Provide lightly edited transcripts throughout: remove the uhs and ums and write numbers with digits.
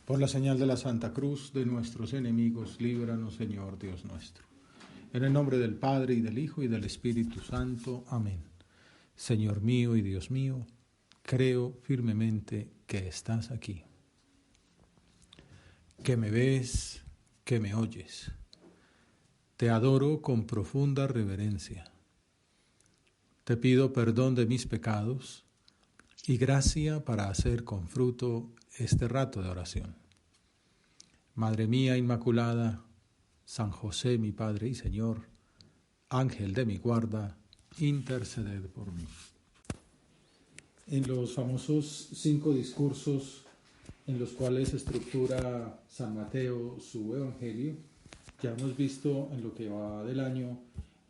Por la señal de la Santa Cruz de nuestros enemigos, líbranos, Señor Dios nuestro. En el nombre del Padre, y del Hijo, y del Espíritu Santo. Amén. Señor mío y Dios mío, creo firmemente que estás aquí, que me ves, que me oyes. Te adoro con profunda reverencia. Te pido perdón de mis pecados y gracia para hacer con fruto este rato de oración. Madre mía Inmaculada, San José, mi Padre y Señor, Ángel de mi guarda, interceded por mí. En los famosos 5 discursos en los cuales estructura San Mateo su Evangelio, ya hemos visto en lo que va del año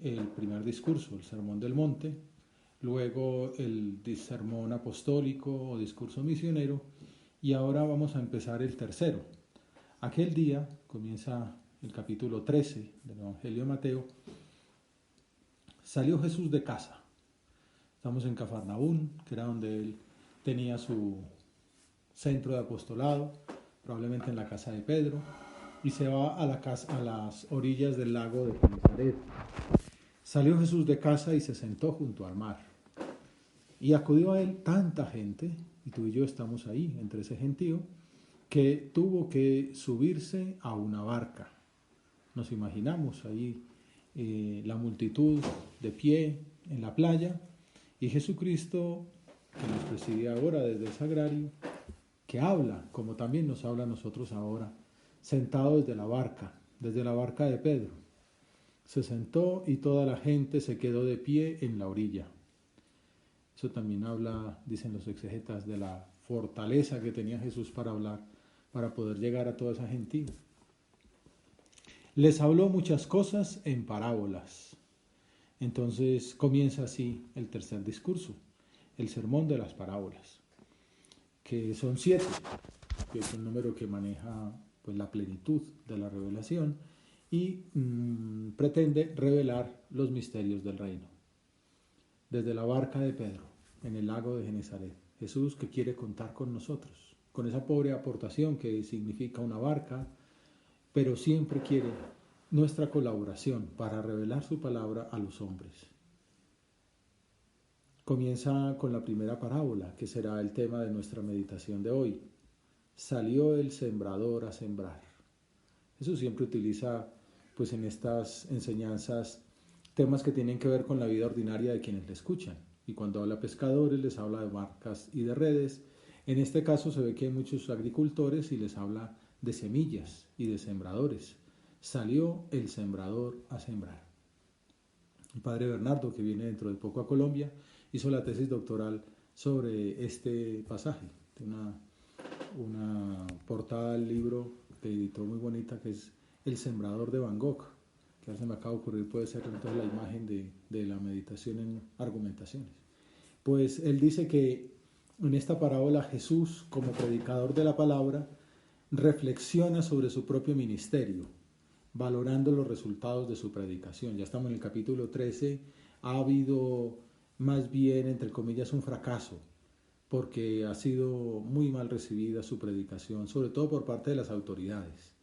el primer discurso, el Sermón del Monte, luego el sermón apostólico o discurso misionero, y ahora vamos a empezar el tercero. Aquel día comienza el capítulo 13 del Evangelio de Mateo. Salió Jesús de casa. Estamos en Cafarnaún, que era donde él tenía su centro de apostolado, probablemente en la casa de Pedro, y se va a las orillas del lago de Genesaret. Salió Jesús de casa y se sentó junto al mar. Y acudió a él tanta gente, y tú y yo estamos ahí, entre ese gentío, que tuvo que subirse a una barca. Nos imaginamos ahí la multitud de pie en la playa, y Jesucristo, que nos preside ahora desde el sagrario, que habla, como también nos habla a nosotros ahora, sentado desde la barca de Pedro. Se sentó y toda la gente se quedó de pie en la orilla. Eso también habla, dicen los exegetas, de la fortaleza que tenía Jesús para hablar, para poder llegar a toda esa gentío. Les habló muchas cosas en parábolas. Entonces comienza así el tercer discurso, el sermón de las parábolas, que son 7, que es un número que maneja pues la plenitud de la revelación y pretende revelar los misterios del reino. Desde la barca de Pedro, en el lago de Genesaret, Jesús que quiere contar con nosotros, con esa pobre aportación que significa una barca, pero siempre quiere nuestra colaboración para revelar su palabra a los hombres. Comienza con la primera parábola, que será el tema de nuestra meditación de hoy. Salió el sembrador a sembrar. Jesús siempre utiliza, pues en estas enseñanzas, temas que tienen que ver con la vida ordinaria de quienes le escuchan. Y cuando habla a pescadores, les habla de barcas y de redes. En este caso se ve que hay muchos agricultores y les habla de semillas y de sembradores. Salió el sembrador a sembrar. El padre Bernardo, que viene dentro de poco a Colombia, hizo la tesis doctoral sobre este pasaje. Una portada del libro que editó muy bonita, que es El sembrador de Van Gogh, que ahora se me acaba de ocurrir, puede ser entonces la imagen de la meditación en argumentaciones. Pues él dice que en esta parábola Jesús, como predicador de la palabra, reflexiona sobre su propio ministerio, valorando los resultados de su predicación. Ya estamos en el capítulo 13, ha habido más bien, entre comillas, un fracaso, porque ha sido muy mal recibida su predicación, sobre todo por parte de las autoridades,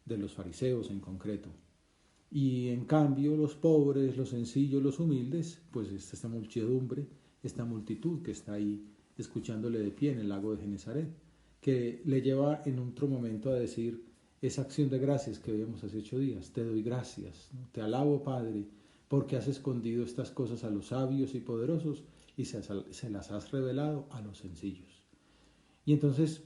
de los fariseos en concreto. Y en cambio los pobres, los sencillos, los humildes, pues esta muchedumbre, esta multitud que está ahí escuchándole de pie en el lago de Genesaret, que le lleva en otro momento a decir esa acción de gracias que vimos hace 8 días. Te doy gracias, ¿no? Te alabo, Padre, porque has escondido estas cosas a los sabios y poderosos y se las has revelado a los sencillos. Y entonces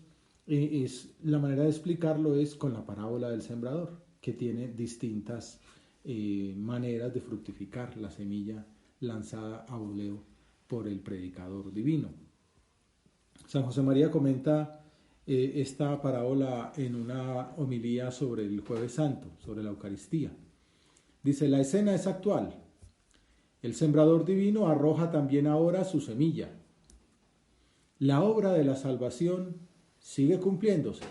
la manera de explicarlo es con la parábola del sembrador, que tiene distintas maneras de fructificar la semilla lanzada a voleo por el predicador divino. San José María comenta esta parábola en una homilía sobre el Jueves Santo, sobre la Eucaristía. Dice, la escena es actual. El sembrador divino arroja también ahora su semilla. La obra de la salvación sigue cumpliéndose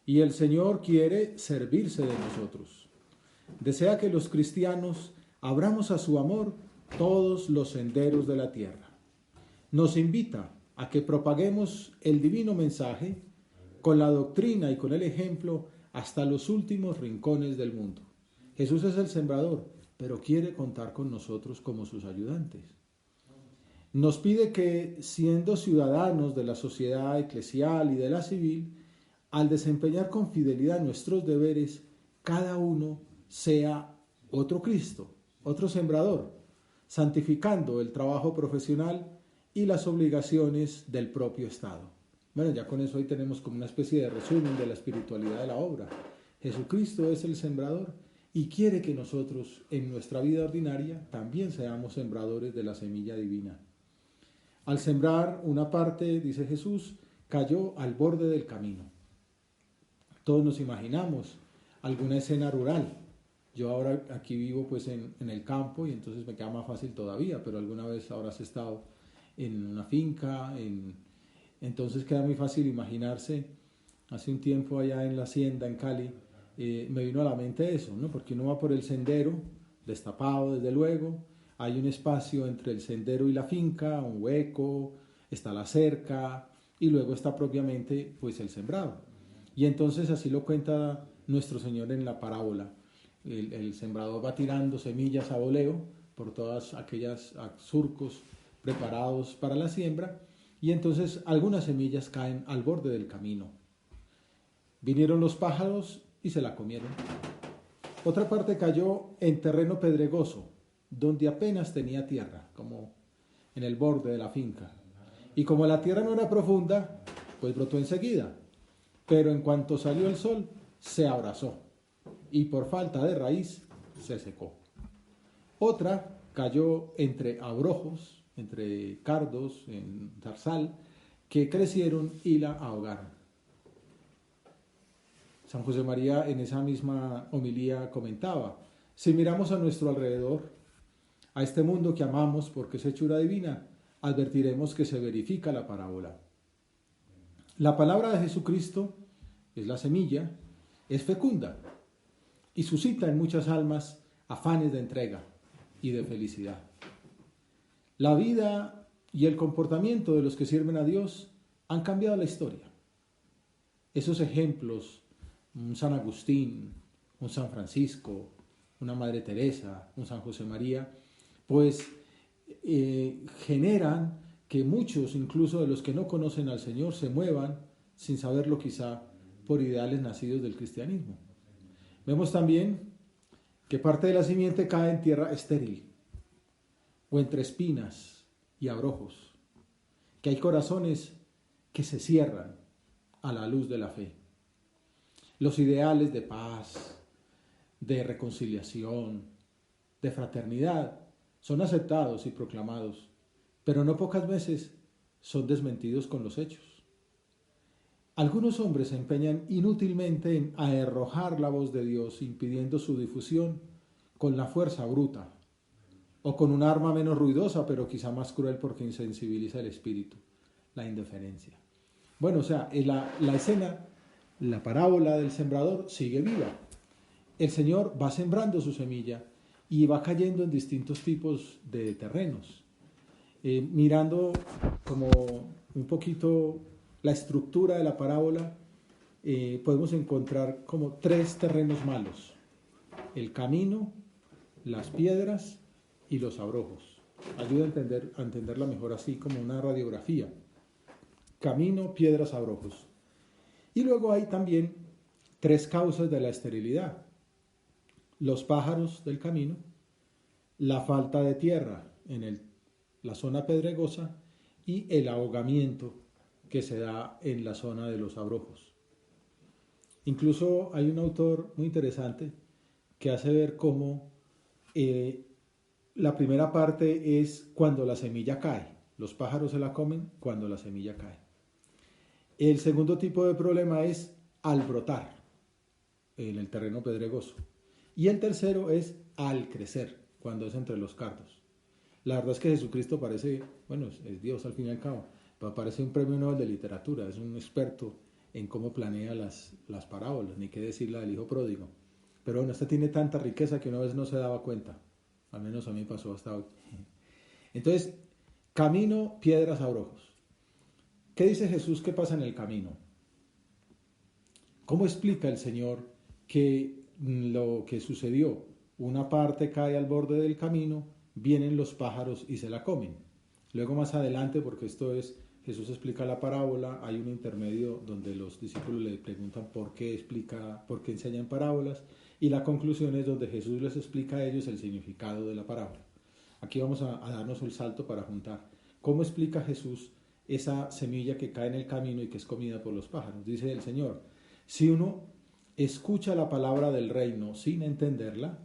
y el Señor quiere servirse de nosotros. Desea que los cristianos abramos a su amor todos los senderos de la tierra. Nos invita a que propaguemos el divino mensaje con la doctrina y con el ejemplo hasta los últimos rincones del mundo. Jesús es el sembrador, pero quiere contar con nosotros como sus ayudantes. Nos pide que, siendo ciudadanos de la sociedad eclesial y de la civil, al desempeñar con fidelidad nuestros deberes, cada uno sea otro Cristo, otro sembrador, santificando el trabajo profesional y las obligaciones del propio Estado. Bueno, ya con eso ahí tenemos como una especie de resumen de la espiritualidad de la obra. Jesucristo es el sembrador y quiere que nosotros en nuestra vida ordinaria también seamos sembradores de la semilla divina. Al sembrar una parte, dice Jesús, cayó al borde del camino. Todos nos imaginamos alguna escena rural. Yo ahora aquí vivo pues en el campo y entonces me queda más fácil todavía, pero alguna vez habrás estado en una finca, entonces queda muy fácil imaginarse. Hace un tiempo allá en la hacienda en Cali me vino a la mente eso, ¿no? Porque uno va por el sendero, destapado desde luego, hay un espacio entre el sendero y la finca, un hueco, está la cerca y luego está propiamente pues el sembrado. Y entonces así lo cuenta nuestro Señor en la parábola. El sembrador va tirando semillas a voleo por todas aquellas surcos preparados para la siembra y entonces algunas semillas caen al borde del camino. Vinieron los pájaros y se la comieron. Otra parte cayó en terreno pedregoso, donde apenas tenía tierra, como en el borde de la finca. Y como la tierra no era profunda, pues brotó enseguida. Pero en cuanto salió el sol, se abrazó y por falta de raíz se secó. Otra cayó entre abrojos, entre cardos, en zarzal, que crecieron y la ahogaron. San José María en esa misma homilía comentaba, si miramos a nuestro alrededor, a este mundo que amamos porque es hechura divina, advertiremos que se verifica la parábola. La palabra de Jesucristo es la semilla, es fecunda y suscita en muchas almas afanes de entrega y de felicidad. La vida y el comportamiento de los que sirven a Dios han cambiado la historia. Esos ejemplos, un San Agustín, un San Francisco, una Madre Teresa, un San José María, pues generan que muchos, incluso de los que no conocen al Señor, se muevan sin saberlo quizá por ideales nacidos del cristianismo. Vemos también que parte de la simiente cae en tierra estéril o entre espinas y abrojos, que hay corazones que se cierran a la luz de la fe. Los ideales de paz, de reconciliación, de fraternidad son aceptados y proclamados, pero no pocas veces son desmentidos con los hechos. Algunos hombres se empeñan inútilmente en arrojar la voz de Dios, impidiendo su difusión con la fuerza bruta o con un arma menos ruidosa, pero quizá más cruel porque insensibiliza el espíritu, la indiferencia. Bueno, o sea, la escena, la parábola del sembrador sigue viva. El Señor va sembrando su semilla y va cayendo en distintos tipos de terrenos. Mirando como un poquito la estructura de la parábola, podemos encontrar como tres terrenos malos: el camino, las piedras y los abrojos. Ayuda a entenderla mejor así, como una radiografía: camino, piedras, abrojos. Y luego hay también tres causas de la esterilidad: los pájaros del camino, la falta de tierra en la zona pedregosa y el ahogamiento que se da en la zona de los abrojos. Incluso hay un autor muy interesante que hace ver cómo la primera parte es cuando la semilla cae. Los pájaros se la comen cuando la semilla cae. El segundo tipo de problema es al brotar en el terreno pedregoso. Y el tercero es al crecer, cuando es entre los cardos. La verdad es que Jesucristo parece, bueno, es Dios al fin y al cabo, parece un premio Nobel de literatura, es un experto en cómo planea las parábolas, ni qué decir la del hijo pródigo. Pero bueno, esta tiene tanta riqueza que una vez no se daba cuenta, al menos a mí pasó hasta hoy. Entonces, camino, piedras, abrojos. ¿Qué dice Jesús que pasa en el camino? ¿Cómo explica el Señor que lo que sucedió? Una parte cae al borde del camino, vienen los pájaros y se la comen. Luego más adelante, porque esto es, Jesús explica la parábola, hay un intermedio donde los discípulos le preguntan por qué enseña en parábolas, y la conclusión es donde Jesús les explica a ellos el significado de la parábola. Aquí vamos a darnos el salto para juntar. ¿Cómo explica Jesús esa semilla que cae en el camino y que es comida por los pájaros? Dice el Señor, si uno escucha la palabra del reino sin entenderla,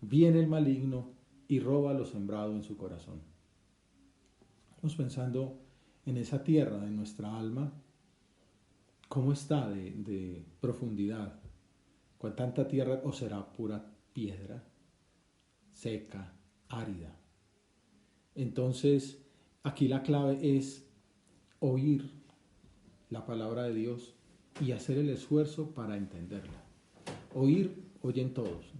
viene el maligno y roba lo sembrado en su corazón. Estamos pensando en esa tierra de nuestra alma, cómo está de profundidad, con tanta tierra, o será pura piedra, seca, árida. Entonces, aquí la clave es oír la palabra de Dios y hacer el esfuerzo para entenderla. Oyen todos.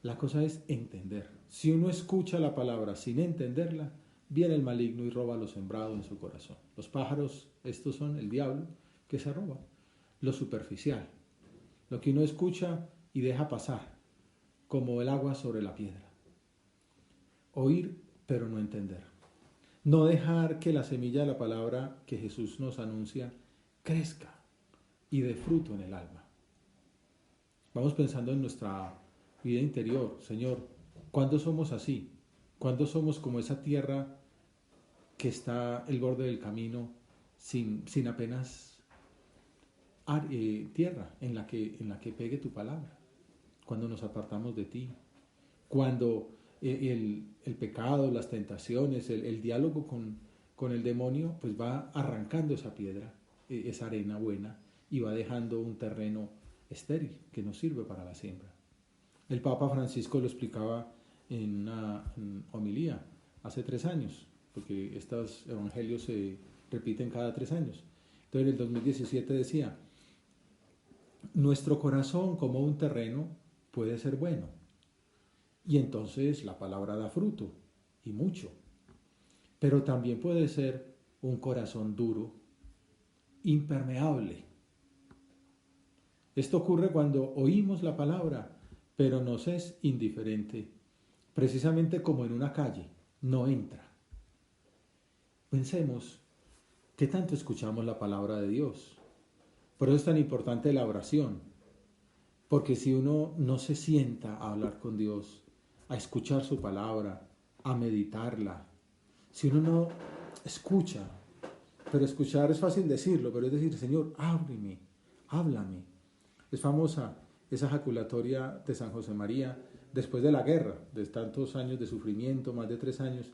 La cosa es entender. Si uno escucha la palabra sin entenderla, viene el maligno y roba lo sembrado en su corazón. Los pájaros, estos son el diablo que se roba. Lo superficial, lo que uno escucha y deja pasar, como el agua sobre la piedra. Oír, pero no entender. No dejar que la semilla de la palabra que Jesús nos anuncia crezca y dé fruto en el alma. Vamos pensando en nuestra vida interior. Señor, ¿cuándo somos así? ¿Cuándo somos como esa tierra que está al borde del camino sin apenas tierra en la que pegue tu palabra? Cuando nos apartamos de ti, cuando el pecado, las tentaciones, el diálogo con el demonio, pues va arrancando esa piedra, esa arena buena, y va dejando un terreno estéril que no sirve para la siembra. El Papa Francisco lo explicaba en una homilía hace 3 años, porque estos evangelios se repiten cada 3 años. Entonces en el 2017 decía, nuestro corazón como un terreno puede ser bueno, y entonces la palabra da fruto, y mucho, pero también puede ser un corazón duro, impermeable. Esto ocurre cuando oímos la palabra, pero nos es indiferente, precisamente como en una calle, no entra. Pensemos, ¿qué tanto escuchamos la palabra de Dios? Por eso es tan importante la oración, porque si uno no se sienta a hablar con Dios, a escuchar su palabra, a meditarla, si uno no escucha, pero escuchar es fácil decirlo, pero es decir, Señor, ábreme, háblame. Es famosa esa ejaculatoria de San José María después de la guerra, de tantos años de sufrimiento, más de 3 años,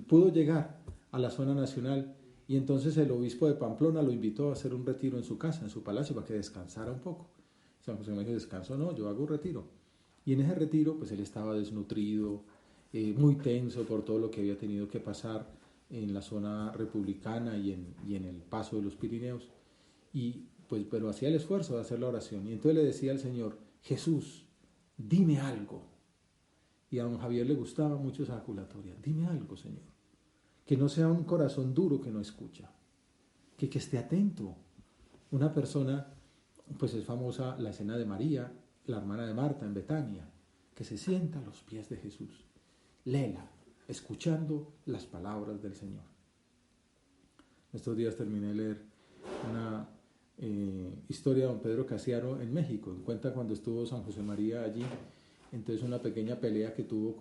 pudo llegar a la zona nacional y entonces el obispo de Pamplona lo invitó a hacer un retiro en su casa, en su palacio, para que descansara un poco. San José María dijo, descanso no, yo hago un retiro. Y en ese retiro, pues él estaba desnutrido, muy tenso por todo lo que había tenido que pasar en la zona republicana y en el paso de los Pirineos. Y pues, pero hacía el esfuerzo de hacer la oración. Y entonces le decía al Señor, Jesús, dime algo. Y a don Javier le gustaba mucho esa ejaculatoria. Dime algo, Señor. Que no sea un corazón duro que no escucha. Que esté atento. Una persona, pues es famosa la escena de María, la hermana de Marta en Betania, que se sienta a los pies de Jesús. Léela, escuchando las palabras del Señor. Estos días terminé de leer una historia de don Pedro Casiaro en México. Cuenta cuando estuvo San José María allí, entonces una pequeña pelea que tuvo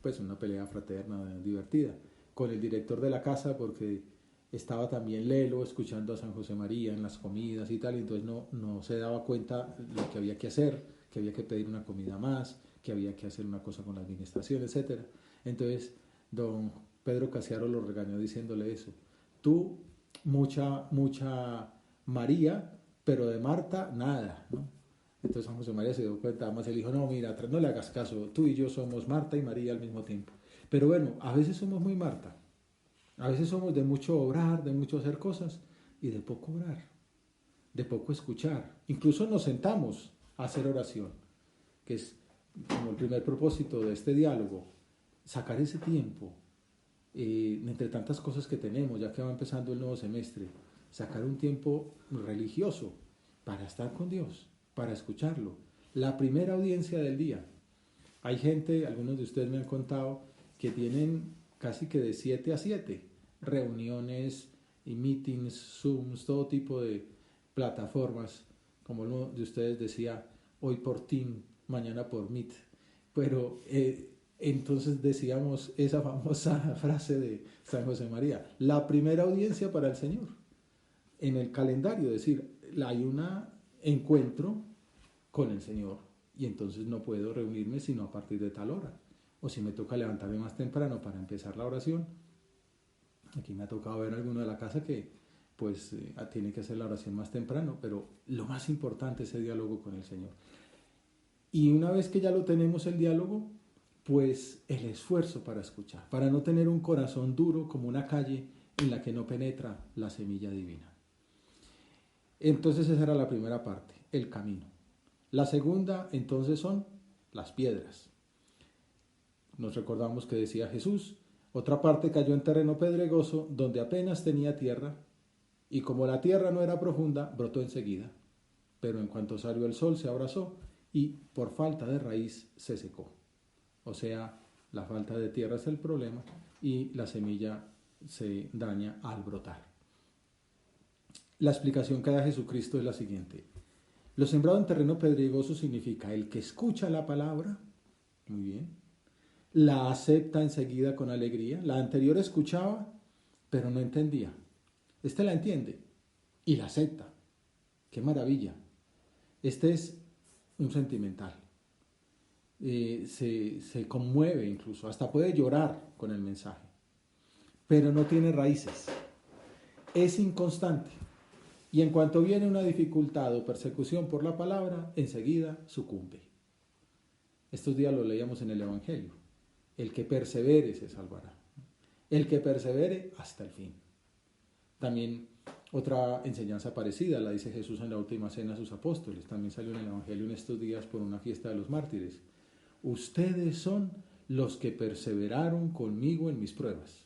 pues una pelea fraterna, divertida, con el director de la casa, porque estaba también Lelo escuchando a San José María en las comidas y tal, y entonces no se daba cuenta lo que había que hacer, que había que pedir una comida más, que había que hacer una cosa con la administración, etc. Entonces don Pedro Casiaro lo regañó diciéndole eso. Tú, mucha María, pero de Marta, nada, ¿no? Entonces San José María se dio cuenta, además él dijo, no, mira, no le hagas caso, tú y yo somos Marta y María al mismo tiempo. Pero bueno, a veces somos muy Marta, a veces somos de mucho obrar, de mucho hacer cosas y de poco orar, de poco escuchar. Incluso nos sentamos a hacer oración, que es como el primer propósito de este diálogo, sacar ese tiempo, entre tantas cosas que tenemos, ya que va empezando el nuevo semestre, sacar un tiempo religioso para estar con Dios, para escucharlo. La primera audiencia del día. Hay gente, algunos de ustedes me han contado, que tienen casi que de 7 a 7 reuniones y meetings, Zooms, todo tipo de plataformas, como uno de ustedes decía, hoy por Team, mañana por Meet. Pero entonces decíamos esa famosa frase de San José María, la primera audiencia para el Señor. En el calendario, es decir, hay un encuentro con el Señor y entonces no puedo reunirme sino a partir de tal hora. O si me toca levantarme más temprano para empezar la oración. Aquí me ha tocado ver a alguno de la casa que pues tiene que hacer la oración más temprano, pero lo más importante es el diálogo con el Señor. Y una vez que ya lo tenemos el diálogo, pues el esfuerzo para escuchar, para no tener un corazón duro como una calle en la que no penetra la semilla divina. Entonces esa era la primera parte, el camino. La segunda entonces son las piedras. Nos recordamos que decía Jesús, otra parte cayó en terreno pedregoso donde apenas tenía tierra y como la tierra no era profunda, brotó enseguida. Pero en cuanto salió el sol se abrazó y por falta de raíz se secó. O sea, la falta de tierra es el problema y la semilla se daña al brotar. La explicación que da Jesucristo es la siguiente. Lo sembrado en terreno pedregoso significa el que escucha la palabra, muy bien, la acepta enseguida con alegría. La anterior escuchaba, pero no entendía. Este la entiende y la acepta. ¡Qué maravilla! Este es un sentimental. Se conmueve incluso, hasta puede llorar con el mensaje, pero no tiene raíces. Es inconstante. Y en cuanto viene una dificultad o persecución por la palabra, enseguida sucumbe. Estos días lo leíamos en el Evangelio. El que persevere se salvará. El que persevere hasta el fin. También otra enseñanza parecida la dice Jesús en la última cena a sus apóstoles. También salió en el Evangelio en estos días por una fiesta de los mártires. Ustedes son los que perseveraron conmigo en mis pruebas.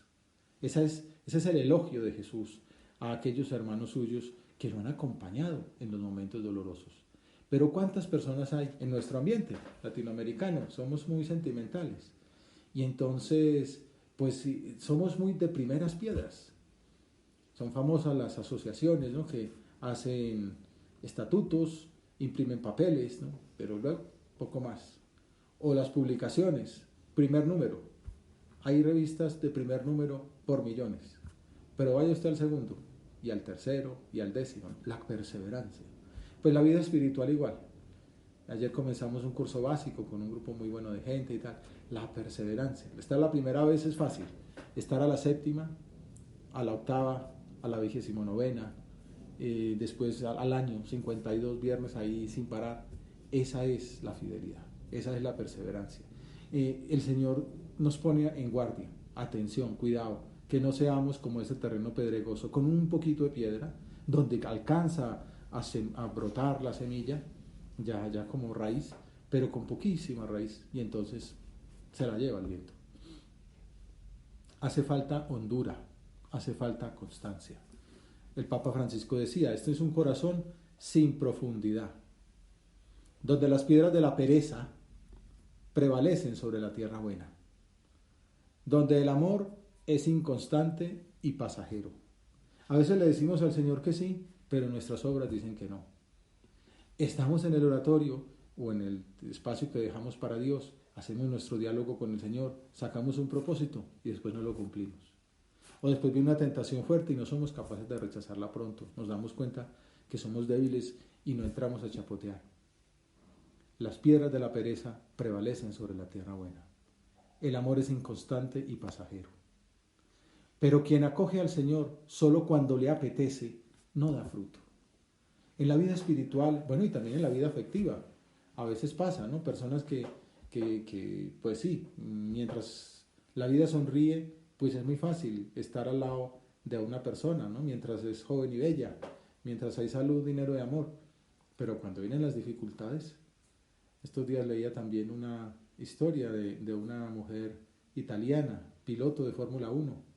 Ese es el elogio de Jesús a aquellos hermanos suyos que lo han acompañado en los momentos dolorosos. Pero ¿cuántas personas hay en nuestro ambiente latinoamericano? Somos muy sentimentales. Y entonces, pues somos muy de primeras piedras. Son famosas las asociaciones, ¿no?, que hacen estatutos, imprimen papeles, ¿no?, pero luego poco más. O las publicaciones, primer número. Hay revistas de primer número por millones. Pero vaya usted al segundo, y al tercero, y al décimo. La perseverancia. Pues la vida espiritual igual. Ayer comenzamos un curso básico con un grupo muy bueno de gente y tal. La perseverancia. Estar la primera vez es fácil. Estar a la séptima, a la octava, a la 29ª, después al año, 52 viernes ahí sin parar. Esa es la fidelidad. Esa es la perseverancia. El Señor nos pone en guardia. Atención, cuidado, que no seamos como ese terreno pedregoso, con un poquito de piedra, donde alcanza a brotar la semilla, ya como raíz, pero con poquísima raíz, y entonces se la lleva el viento. Hace falta hondura, hace falta constancia. El Papa Francisco decía, este es un corazón sin profundidad, donde las piedras de la pereza prevalecen sobre la tierra buena, donde el amor es inconstante y pasajero. A veces le decimos al Señor que sí, pero nuestras obras dicen que no. Estamos en el oratorio o en el espacio que dejamos para Dios, hacemos nuestro diálogo con el Señor, sacamos un propósito y después no lo cumplimos. O después viene una tentación fuerte y no somos capaces de rechazarla pronto. Nos damos cuenta que somos débiles y no entramos a chapotear. Las piedras de la pereza prevalecen sobre la tierra buena. El amor es inconstante y pasajero. Pero quien acoge al Señor solo cuando le apetece, no da fruto. En la vida espiritual, bueno, y también en la vida afectiva, a veces pasa, ¿no? Personas que pues sí, mientras la vida sonríe, pues es muy fácil estar al lado de una persona, ¿no?, mientras es joven y bella, mientras hay salud, dinero y amor. Pero cuando vienen las dificultades, estos días leía también una historia de una mujer italiana, piloto de Fórmula 1,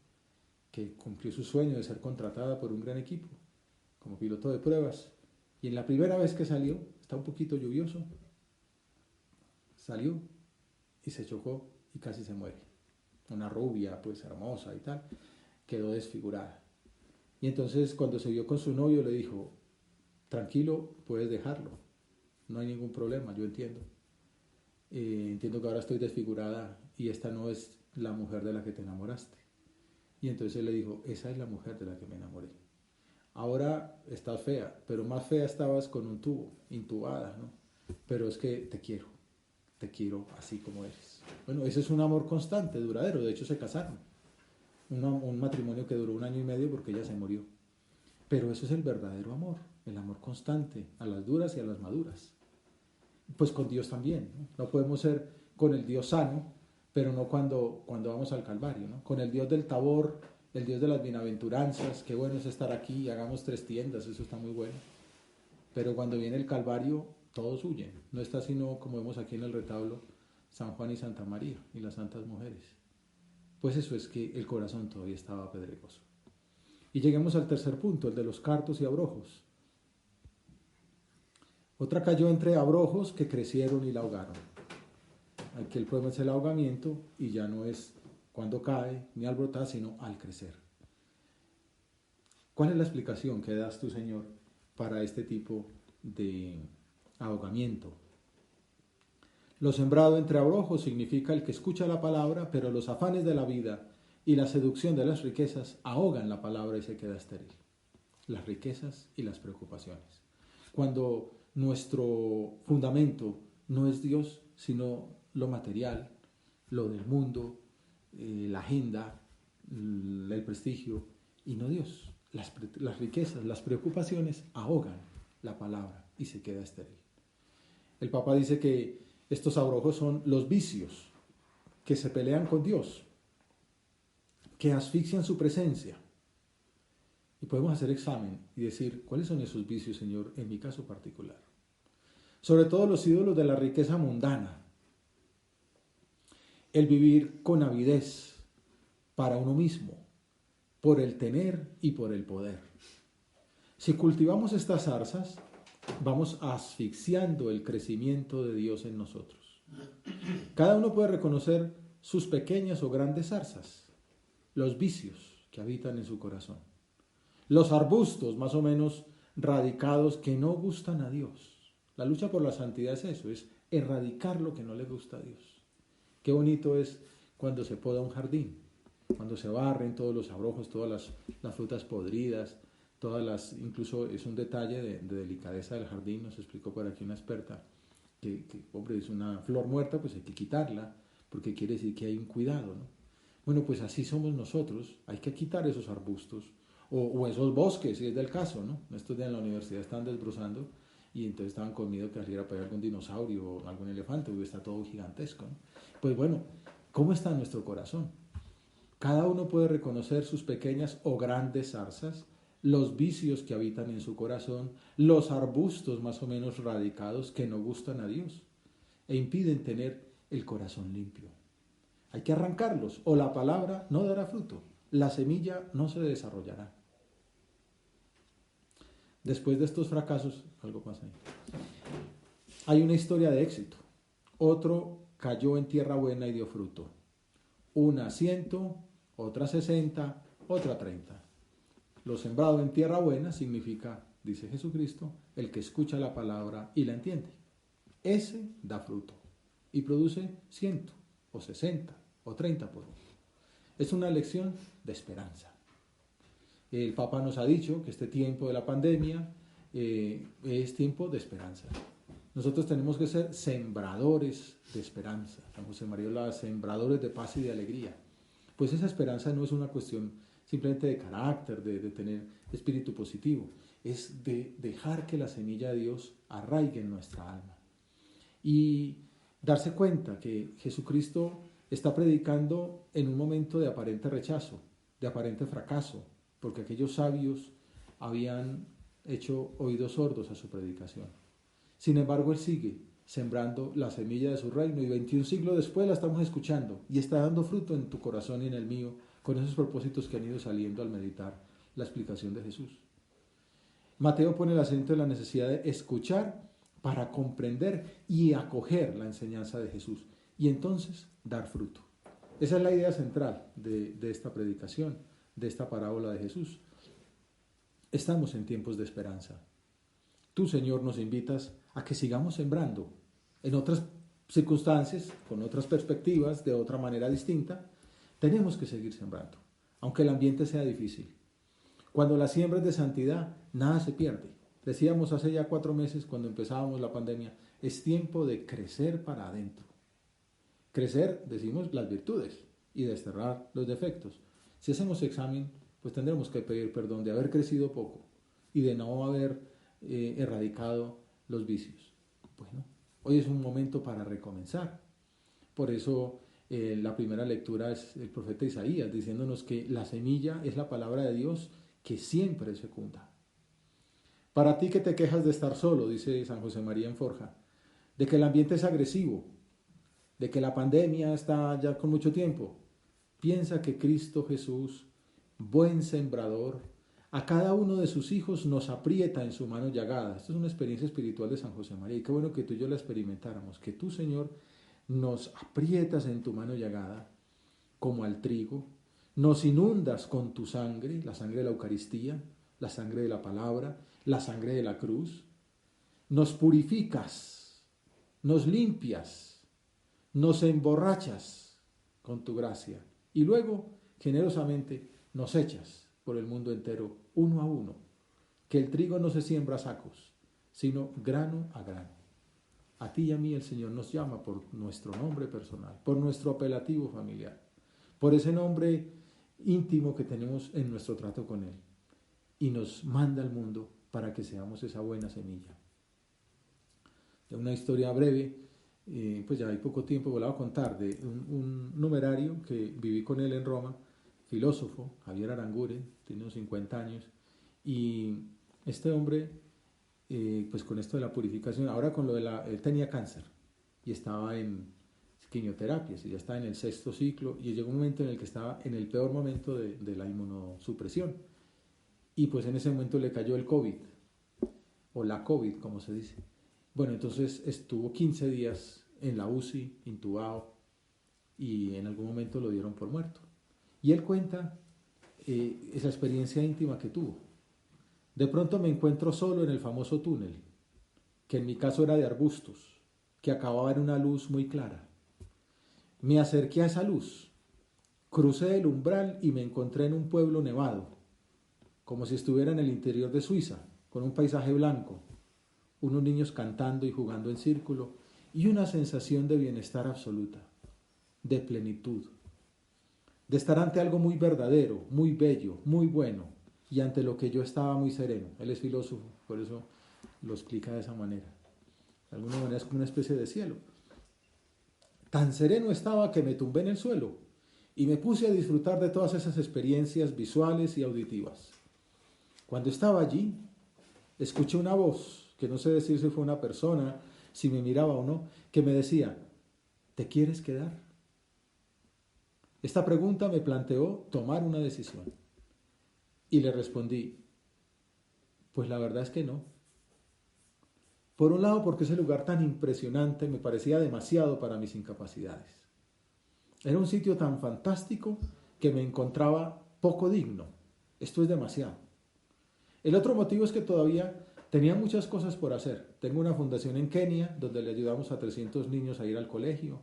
que cumplió su sueño de ser contratada por un gran equipo como piloto de pruebas, Y en la primera vez que salió, está un poquito lluvioso, salió y se chocó y casi se muere. Una rubia, pues hermosa y tal, quedó desfigurada. Y entonces cuando se vio con su novio le dijo, tranquilo, puedes dejarlo, no hay ningún problema, yo entiendo. Entiendo que ahora estoy desfigurada y esta no es la mujer de la que te enamoraste. Y entonces él le dijo, esa es la mujer de la que me enamoré. Ahora estás fea, pero más fea estabas con un tubo, intubada, ¿no? Pero es que te quiero así como eres. Bueno, ese es un amor constante, duradero, de hecho se casaron. Un matrimonio que duró 1 año y medio porque ella se murió. Pero eso es el verdadero amor, el amor constante, a las duras y a las maduras. Pues con Dios también, ¿no? No podemos ser con el Dios sano, pero no cuando vamos al Calvario, ¿no? Con el Dios del Tabor, el Dios de las bienaventuranzas, qué bueno es estar aquí, hagamos 3 tiendas, eso está muy bueno. Pero cuando viene el Calvario, todos huyen. No está sino, como vemos aquí en el retablo, San Juan y Santa María y las santas mujeres. Pues eso es que el corazón todavía estaba pedregoso. Y lleguemos al tercer punto, el de los cartos y abrojos. Otra cayó entre abrojos que crecieron y la ahogaron. Aquí el problema es el ahogamiento y ya no es cuando cae ni al brotar, sino al crecer. ¿Cuál es la explicación que das tú, Señor, para este tipo de ahogamiento? Lo sembrado entre abrojos significa el que escucha la palabra, pero los afanes de la vida y la seducción de las riquezas ahogan la palabra y se queda estéril. Las riquezas y las preocupaciones. Cuando nuestro fundamento no es Dios, sino lo material, lo del mundo, la agenda, el prestigio, y no Dios. Las riquezas, las preocupaciones ahogan la palabra y se queda estéril. El Papa dice que estos abrojos son los vicios que se pelean con Dios, que asfixian su presencia. Y podemos hacer examen y decir, ¿cuáles son esos vicios, Señor, en mi caso particular? Sobre todo los ídolos de la riqueza mundana. El vivir con avidez para uno mismo, por el tener y por el poder. Si cultivamos estas zarzas, vamos asfixiando el crecimiento de Dios en nosotros. Cada uno puede reconocer sus pequeñas o grandes zarzas, los vicios que habitan en su corazón. Los arbustos más o menos radicados que no gustan a Dios. La lucha por la santidad es eso, es erradicar lo que no le gusta a Dios. Qué bonito es cuando se poda un jardín, cuando se barren todos los abrojos, todas las frutas podridas, incluso es un detalle de delicadeza del jardín, nos explicó por aquí una experta, que hombre, es una flor muerta, pues hay que quitarla, porque quiere decir que hay un cuidado, ¿no? Bueno, pues así somos nosotros, hay que quitar esos arbustos, o esos bosques, si es del caso, ¿no? Estos días en la universidad están desbrozando y entonces estaban con miedo que saliera para allá algún dinosaurio o algún elefante, porque está todo gigantesco, ¿no? Pues bueno, ¿cómo está nuestro corazón? Cada uno puede reconocer sus pequeñas o grandes zarzas, los vicios que habitan en su corazón, los arbustos más o menos radicados que no gustan a Dios e impiden tener el corazón limpio. Hay que arrancarlos o la palabra no dará fruto, la semilla no se desarrollará. Después de estos fracasos, algo pasa ahí. Hay una historia de éxito. Otro cayó en tierra buena y dio fruto. Una 100, otra 60, otra 30. Lo sembrado en tierra buena significa, dice Jesucristo, el que escucha la palabra y la entiende. Ese da fruto y produce 100 o 60 o 30 por uno. Es una lección de esperanza. El Papa nos ha dicho que este tiempo de la pandemia es tiempo de esperanza. Nosotros tenemos que ser sembradores de esperanza. San José María hablaba de sembradores de paz y de alegría. Pues esa esperanza no es una cuestión simplemente de carácter, de tener espíritu positivo. Es de dejar que la semilla de Dios arraigue en nuestra alma. Y darse cuenta que Jesucristo está predicando en un momento de aparente rechazo, de aparente fracaso, porque aquellos sabios habían hecho oídos sordos a su predicación. Sin embargo, Él sigue sembrando la semilla de su reino y 21 siglos después la estamos escuchando y está dando fruto en tu corazón y en el mío con esos propósitos que han ido saliendo al meditar la explicación de Jesús. Mateo pone el acento en la necesidad de escuchar para comprender y acoger la enseñanza de Jesús y entonces dar fruto. Esa es la idea central de esta predicación, de esta parábola de Jesús. Estamos en tiempos de esperanza. Tú, Señor, nos invitas a que sigamos sembrando en otras circunstancias, con otras perspectivas, de otra manera distinta. Tenemos que seguir sembrando, aunque el ambiente sea difícil. Cuando la siembra es de santidad, nada se pierde. Decíamos hace ya 4 meses, cuando empezábamos la pandemia, es tiempo de crecer para adentro. Crecer, decimos, las virtudes y desterrar los defectos. Si hacemos examen, pues tendremos que pedir perdón de haber crecido poco y de no haber erradicado los vicios. Bueno, hoy es un momento para recomenzar. Por eso la primera lectura es el profeta Isaías, diciéndonos que la semilla es la palabra de Dios que siempre es fecunda. Para ti que te quejas de estar solo, dice San José María en Forja, de que el ambiente es agresivo, de que la pandemia está ya con mucho tiempo, piensa que Cristo Jesús, buen sembrador, a cada uno de sus hijos nos aprieta en su mano llagada. Esto es una experiencia espiritual de San José María y qué bueno que tú y yo la experimentáramos, que tú, Señor, nos aprietas en tu mano llagada como al trigo, nos inundas con tu sangre, la sangre de la Eucaristía, la sangre de la palabra, la sangre de la cruz, nos purificas, nos limpias, nos emborrachas con tu gracia y luego generosamente nos echas por el mundo entero uno a uno, que el trigo no se siembra a sacos, sino grano a grano. A ti y a mí el Señor nos llama por nuestro nombre personal, por nuestro apelativo familiar, por ese nombre íntimo que tenemos en nuestro trato con Él, y nos manda al mundo para que seamos esa buena semilla. De una historia breve, pues ya hay poco tiempo, voy a contar de un numerario que viví con él en Roma, filósofo, Javier Aranguren, tiene unos 50 años, y este hombre, pues con esto de la purificación, ahora con lo de él tenía cáncer y estaba en quimioterapias y ya está en el 6º ciclo y llegó un momento en el que estaba en el peor momento de la inmunosupresión y pues en ese momento le cayó el COVID o la COVID como se dice. Bueno, entonces estuvo 15 días en la UCI, intubado, y en algún momento lo dieron por muerto. Y él cuenta esa experiencia íntima que tuvo. De pronto me encuentro solo en el famoso túnel, que en mi caso era de arbustos, que acababa en una luz muy clara. Me acerqué a esa luz, crucé el umbral y me encontré en un pueblo nevado, como si estuviera en el interior de Suiza, con un paisaje blanco, unos niños cantando y jugando en círculo y una sensación de bienestar absoluta, de plenitud, de estar ante algo muy verdadero, muy bello, muy bueno y ante lo que yo estaba muy sereno. Él es filósofo, por eso lo explica de esa manera. De alguna manera es como una especie de cielo. Tan sereno estaba que me tumbé en el suelo y me puse a disfrutar de todas esas experiencias visuales y auditivas. Cuando estaba allí, escuché una voz, que no sé decir si fue una persona, si me miraba o no, que me decía, ¿te quieres quedar? Esta pregunta me planteó tomar una decisión. Y le respondí, pues la verdad es que no. Por un lado, porque ese lugar tan impresionante me parecía demasiado para mis incapacidades. Era un sitio tan fantástico que me encontraba poco digno. Esto es demasiado. El otro motivo es que todavía tenía muchas cosas por hacer. Tengo una fundación en Kenia donde le ayudamos a 300 niños a ir al colegio.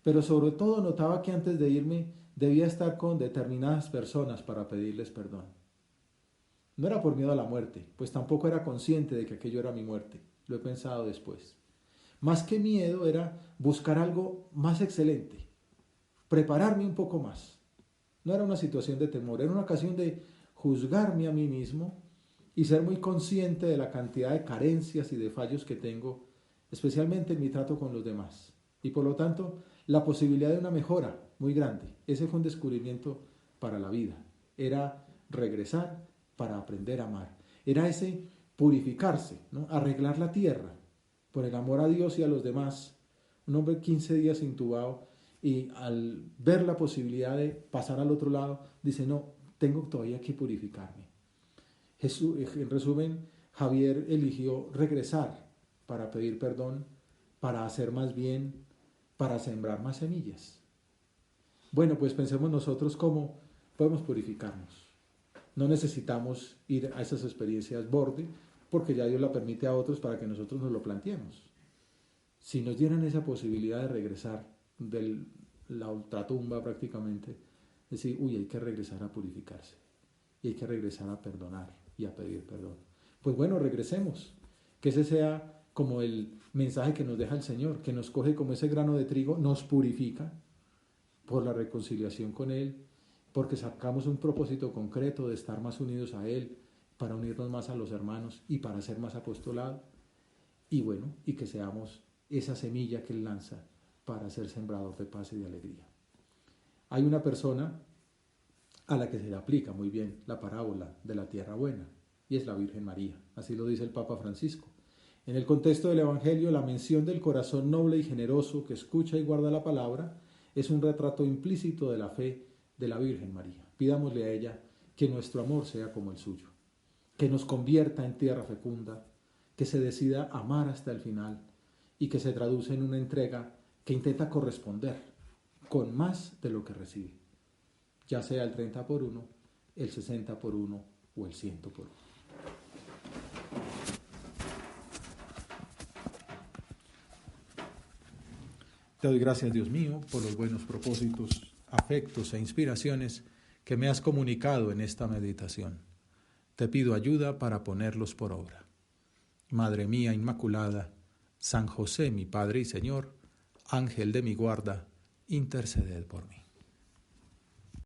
Pero sobre todo notaba que antes de irme debía estar con determinadas personas para pedirles perdón. No era por miedo a la muerte, pues tampoco era consciente de que aquello era mi muerte. Lo he pensado después. Más que miedo era buscar algo más excelente, prepararme un poco más. No era una situación de temor, era una ocasión de juzgarme a mí mismo y ser muy consciente de la cantidad de carencias y de fallos que tengo, especialmente en mi trato con los demás. Y por lo tanto, la posibilidad de una mejora muy grande. Ese fue un descubrimiento para la vida. Era regresar para aprender a amar. Era ese purificarse, ¿no? Arreglar la tierra por el amor a Dios y a los demás. Un hombre 15 días intubado y al ver la posibilidad de pasar al otro lado, dice, no, tengo todavía que purificarme. Jesús, en resumen, Javier eligió regresar para pedir perdón, para hacer más bien, para sembrar más semillas. Bueno, pues pensemos nosotros cómo podemos purificarnos. No necesitamos ir a esas experiencias borde, porque ya Dios la permite a otros para que nosotros nos lo planteemos. Si nos dieran esa posibilidad de regresar de la ultratumba prácticamente, decir, uy, hay que regresar a purificarse, y hay que regresar a perdonar y a pedir perdón. Pues bueno, regresemos, que ese sea como el mensaje que nos deja el Señor, que nos coge como ese grano de trigo, nos purifica por la reconciliación con Él, porque sacamos un propósito concreto de estar más unidos a Él, para unirnos más a los hermanos y para hacer más apostolado, y bueno, y que seamos esa semilla que Él lanza para ser sembrador de paz y de alegría. Hay una persona a la que se le aplica muy bien la parábola de la tierra buena, y es la Virgen María, así lo dice el Papa Francisco. En el contexto del Evangelio, la mención del corazón noble y generoso que escucha y guarda la palabra es un retrato implícito de la fe de la Virgen María. Pidámosle a ella que nuestro amor sea como el suyo, que nos convierta en tierra fecunda, que se decida a amar hasta el final y que se traduce en una entrega que intenta corresponder con más de lo que recibe, ya sea el 30 por 1, el 60 por 1 o el 100 por 1. Te doy gracias, Dios mío, por los buenos propósitos, afectos e inspiraciones que me has comunicado en esta meditación. Te pido ayuda para ponerlos por obra. Madre mía Inmaculada, San José, mi Padre y Señor, Ángel de mi guarda, interceded por mí.